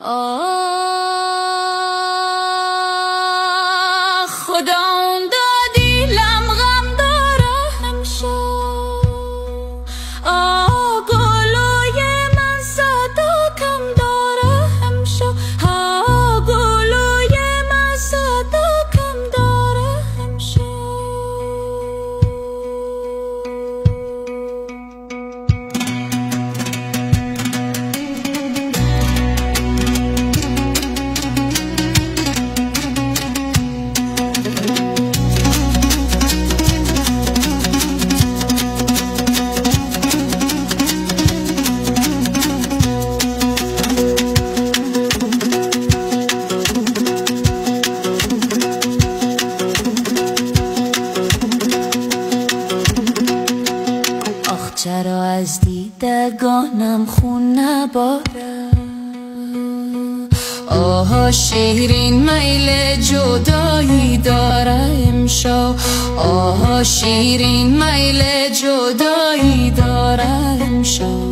خدا اون دادی لم غم داره همیشه گلوی من صدا کم داره همیشه گلوی من صدا کم داره همیشه چرا از دیدگانم خون نباره آها شیرین میل جدایی داره امشب آها شیرین میل جدایی داره امشب